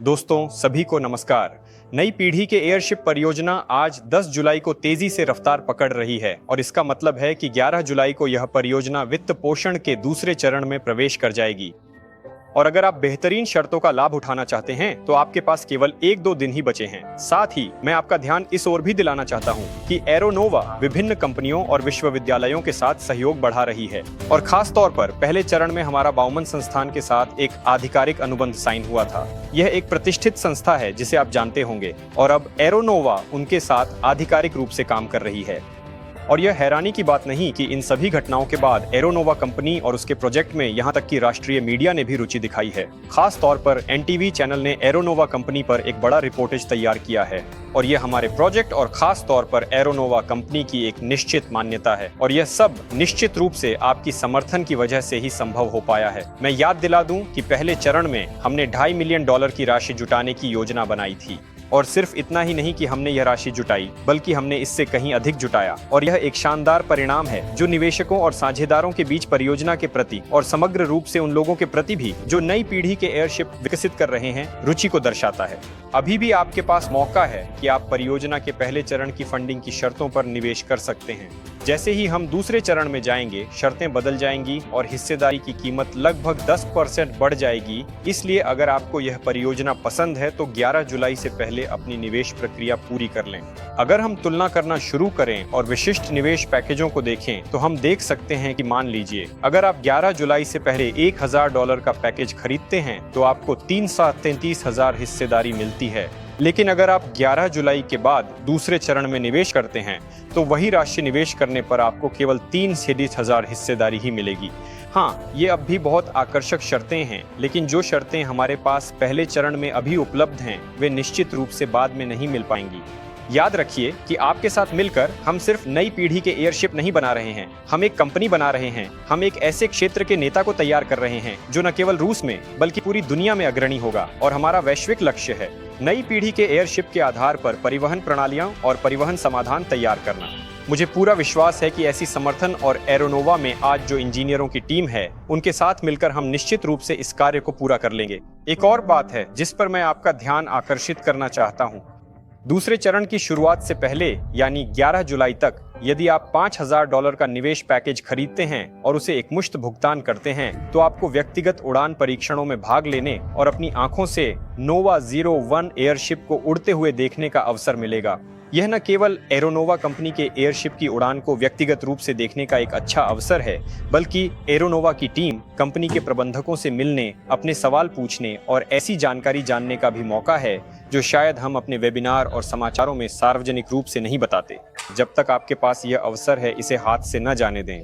दोस्तों सभी को नमस्कार। नई पीढ़ी के एयरशिप परियोजना आज 10 जुलाई को तेजी से रफ्तार पकड़ रही है और इसका मतलब है कि 11 जुलाई को यह परियोजना वित्त पोषण के दूसरे चरण में प्रवेश कर जाएगी। और अगर आप बेहतरीन शर्तों का लाभ उठाना चाहते हैं तो आपके पास केवल 1-2 दिन ही बचे हैं। साथ ही मैं आपका ध्यान इस ओर भी दिलाना चाहता हूं कि एरोनोवा विभिन्न कंपनियों और विश्वविद्यालयों के साथ सहयोग बढ़ा रही है और खास तौर पर पहले चरण में हमारा बाउमन संस्थान के साथ एक आधिकारिक अनुबंध साइन हुआ था। यह एक प्रतिष्ठित संस्था है जिसे आप जानते होंगे और अब एरोनोवा उनके साथ आधिकारिक रूप से काम कर रही है। और यह हैरानी की बात नहीं कि इन सभी घटनाओं के बाद एरोनोवा कंपनी और उसके प्रोजेक्ट में यहां तक कि राष्ट्रीय मीडिया ने भी रुचि दिखाई है। खास तौर पर एनटीवी चैनल ने एरोनोवा कंपनी पर एक बड़ा रिपोर्टेज तैयार किया है और यह हमारे प्रोजेक्ट और खास तौर पर एरोनोवा कंपनी की एक निश्चित मान्यता है और यह सब निश्चित रूप से आपकी समर्थन की वजह से ही संभव हो पाया है। मैं याद दिला दूं कि पहले चरण में हमने $2.5 मिलियन की राशि जुटाने की योजना बनाई थी और सिर्फ इतना ही नहीं कि हमने यह राशि जुटाई बल्कि हमने इससे कहीं अधिक जुटाया और यह एक शानदार परिणाम है जो निवेशकों और साझेदारों के बीच परियोजना के प्रति और समग्र रूप से उन लोगों के प्रति भी जो नई पीढ़ी के एयरशिप विकसित कर रहे हैं रुचि को दर्शाता है। अभी भी आपके पास मौका है कि आप परियोजना के पहले चरण की फंडिंग की शर्तों पर निवेश कर सकते हैं। जैसे ही हम दूसरे चरण में जाएंगे शर्तें बदल जाएंगी और हिस्सेदारी की कीमत लगभग 10% बढ़ जाएगी। इसलिए अगर आपको यह परियोजना पसंद है तो 11 जुलाई से पहले अपनी निवेश प्रक्रिया पूरी कर लें। अगर हम तुलना करना शुरू करें और विशिष्ट निवेश पैकेजों को देखें तो हम देख सकते हैं कि मान लीजिए अगर आप 11 जुलाई से पहले $1,000 का पैकेज खरीदते हैं तो आपको 3,33,000 हिस्सेदारी मिलती है। लेकिन अगर आप 11 जुलाई के बाद दूसरे चरण में निवेश करते हैं तो वही राशि निवेश करने पर आपको केवल 3,37,000 हिस्सेदारी ही मिलेगी। हाँ, ये अब भी बहुत आकर्षक शर्तें हैं, लेकिन जो शर्तें हमारे पास पहले चरण में अभी उपलब्ध हैं वे निश्चित रूप से बाद में नहीं मिल पाएंगी। याद रखिए कि आपके साथ मिलकर हम सिर्फ नई पीढ़ी के एयरशिप नहीं बना रहे हैं, हम एक कंपनी बना रहे हैं। हम एक ऐसे क्षेत्र के नेता को तैयार कर रहे हैं जो न केवल रूस में बल्कि पूरी दुनिया में अग्रणी होगा और हमारा वैश्विक लक्ष्य है नई पीढ़ी के एयरशिप के आधार पर परिवहन प्रणालियां और परिवहन समाधान तैयार करना। मुझे पूरा विश्वास है कि ऐसी समर्थन और एरोनोवा में आज जो इंजीनियरों की टीम है उनके साथ मिलकर हम निश्चित रूप से इस कार्य को पूरा कर लेंगे। एक और बात है जिस पर मैं आपका ध्यान आकर्षित करना चाहता हूँ। दूसरे चरण की शुरुआत से पहले यानी 11 जुलाई तक यदि आप $5,000 का निवेश पैकेज खरीदते हैं और उसे एकमुश्त भुगतान करते हैं तो आपको व्यक्तिगत उड़ान परीक्षणों में भाग लेने और अपनी आंखों से नोवा 01 एयरशिप को उड़ते हुए देखने का अवसर मिलेगा। यह न केवल एरोनोवा कंपनी के एयरशिप की उड़ान को व्यक्तिगत रूप से देखने का एक अच्छा अवसर है बल्कि एरोनोवा की टीम कंपनी के प्रबंधकों से मिलने, अपने सवाल पूछने और ऐसी जानकारी जानने का भी मौका है जो शायद हम अपने वेबिनार और समाचारों में सार्वजनिक रूप से नहीं बताते। जब तक आपके पास यह अवसर है इसे हाथ से न जाने दें।